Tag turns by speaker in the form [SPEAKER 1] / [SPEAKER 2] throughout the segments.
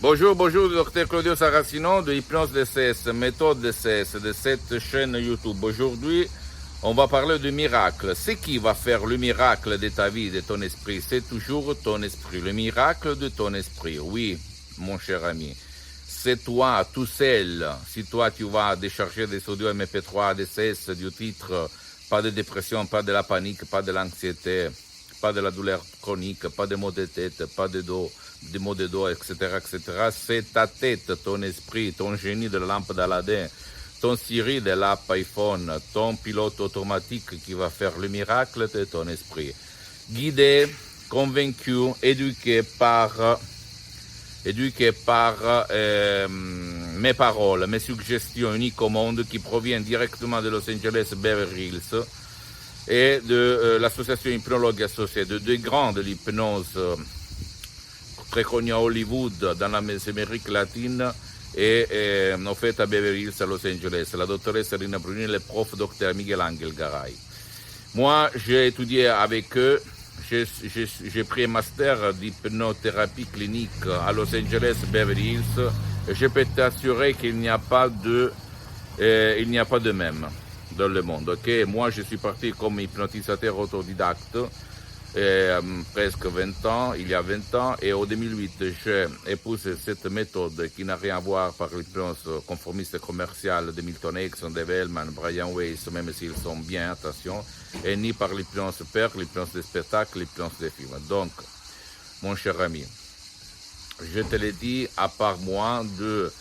[SPEAKER 1] Bonjour, bonjour, docteur Claudio Saracino de Hypnose DCS, méthode DCS de cette chaîne YouTube. Aujourd'hui, on va parler du miracle. Ce qui va faire le miracle de ta vie, de ton esprit, c'est toujours ton esprit. Le miracle de ton esprit, oui, mon cher ami. C'est toi, tout seul. Si toi, tu vas décharger des audios MP3 DCS du titre, pas de dépression, pas de la panique, pas de l'anxiété, pas de la douleur chronique, pas de maux de tête, pas de dos, des maux de dos, etc., etc. C'est ta tête, ton esprit, ton génie de la lampe d'Aladin, ton Siri de l'app iPhone, ton pilote automatique qui va faire le miracle de ton esprit. Guidé, convaincu, éduqué par mes paroles, mes suggestions uniques au monde qui proviennent directement de Los Angeles Beverly Hills et de l'association Hypnologue Associée, de deux grands de l'hypnose très connus à Hollywood, dans l'Amérique latine et en fait à Beverly Hills, à Los Angeles, la doctoresse Rina Bruni et le prof docteur Miguel Angel Garay. Moi, j'ai étudié avec eux, j'ai pris un master d'hypnothérapie clinique à Los Angeles, Beverly Hills, et je peux t'assurer qu'il n'y a pas de même dans le monde. Okay? Moi, je suis parti comme hypnotisateur autodidacte, presque 20 ans, il y a 20 ans, et en 2008, j'ai épousé cette méthode qui n'a rien à voir par l'hypnose conformiste commerciale de Milton Erickson, Dave Hellman, Brian Weiss, même s'ils sont bien, attention, et ni par l'hypnose père, l'hypnose des spectacles, l'hypnose des films. Donc, mon cher ami, je te l'ai dit, à part moi, de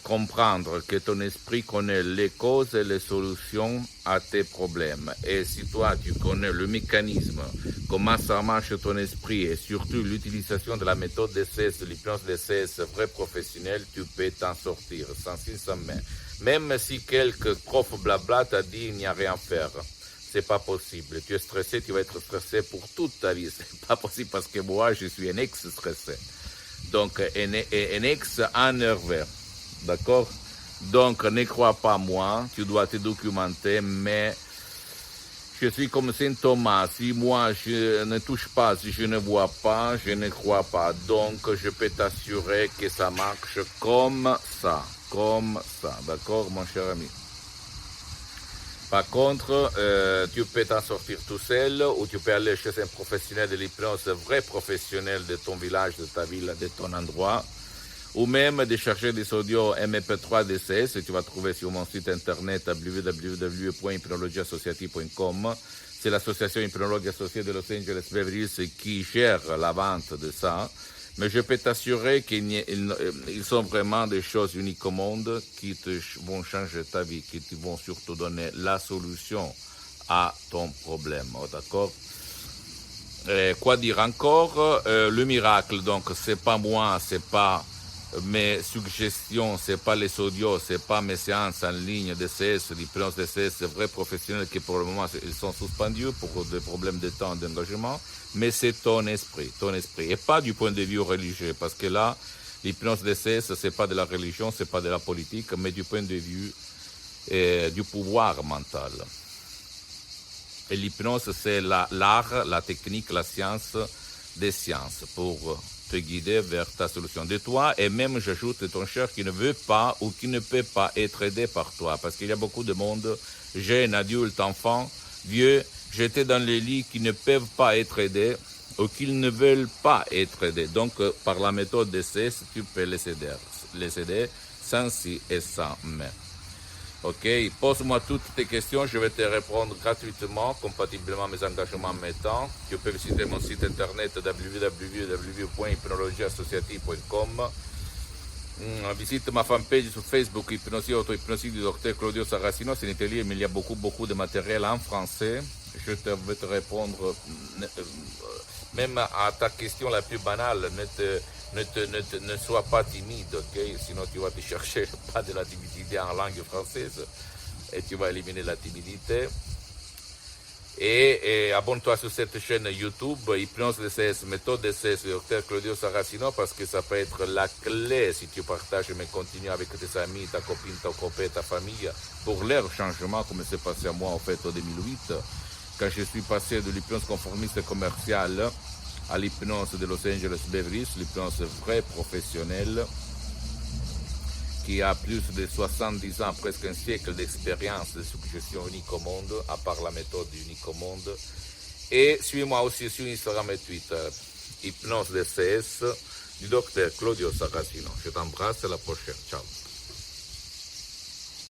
[SPEAKER 1] comprendre que ton esprit connaît les causes et les solutions à tes problèmes. Et si toi, tu connais le mécanisme, comment ça marche ton esprit et surtout l'utilisation de la méthode DCS, de l'hypnose DCS vrai professionnel, tu peux t'en sortir sans ci, sans mais. Même si quelques profs blabla t'a dit il n'y a rien à faire. C'est pas possible. Tu es stressé, tu vas être stressé pour toute ta vie. C'est pas possible parce que moi, je suis un ex-stressé. Donc, un ex-énervé. D'accord? Donc, ne crois pas moi, tu dois te documenter, mais je suis comme Saint Thomas. Si moi, je ne touche pas, si je ne vois pas, je ne crois pas. Donc, je peux t'assurer que ça marche comme ça. D'accord, mon cher ami? Par contre, tu peux t'en sortir tout seul ou tu peux aller chez un professionnel de l'hypnose, vrai professionnel de ton village, de ta ville, de ton endroit, ou même décharger des audios MP3 DCS que tu vas trouver sur mon site internet www.hypnologieassociative.com. C'est l'association Hypnologue Associée de Los Angeles Beverly Hills qui gère la vente de ça. Mais je peux t'assurer qu'ils sont vraiment des choses uniques au monde qui vont changer ta vie, qui te vont surtout donner la solution à ton problème. D'accord? Quoi dire encore? Le miracle, donc, c'est pas moi, c'est pas mes suggestions, c'est pas les audios, c'est pas mes séances en ligne DCS, l'hypnose DCS, vrais professionnels qui pour le moment ils sont suspendus pour des problèmes de temps d'engagement, mais c'est ton esprit, et pas du point de vue religieux, parce que là, l'hypnose DCS, c'est pas de la religion, c'est pas de la politique, mais du point de vue du pouvoir mental. Et l'hypnose, c'est l'art, la technique, la science des sciences pour te guider vers ta solution de toi, et même j'ajoute ton cher qui ne veut pas ou qui ne peut pas être aidé par toi, parce qu'il y a beaucoup de monde, jeunes, adultes, enfants, vieux, jetés dans les lits qui ne peuvent pas être aidés ou qu'ils ne veulent pas être aidés. Donc par la méthode DCS, tu peux les aider sans si et sans mais. Ok, pose-moi toutes tes questions, je vais te répondre gratuitement, compatiblement à mes engagements en mes temps. Tu peux visiter mon site internet www.hypnologieassociative.com. Visite ma fanpage sur Facebook, Hypnosie Auto-Hypnosie du docteur Claudio Saracino. C'est une atelier, mais il y a beaucoup de matériel en français. Je vais te répondre même à ta question la plus banale. Ne sois pas timide, ok? Sinon tu vas te chercher pas de la timidité en langue française et tu vas éliminer la timidité. Et abonne-toi sur cette chaîne YouTube, Hypnose DCS, méthode DCS, Dr Claudio Saracino, parce que ça peut être la clé si tu partages mais continues avec tes amis, ta copine, ton copain, ta famille, pour leur changement, comme c'est passé à moi en fait en 2008, quand je suis passé de l'hypnose conformiste commerciale à l'hypnose de Los Angeles Beverly Hills, l'hypnose vraie professionnelle, qui a plus de 70 ans, presque un siècle d'expérience de suggestion unique au monde, à part la méthode unique au monde. Et suis-moi aussi sur Instagram et Twitter, Hypnose DCS, du docteur Claudio Saracino. Je t'embrasse, à la prochaine. Ciao.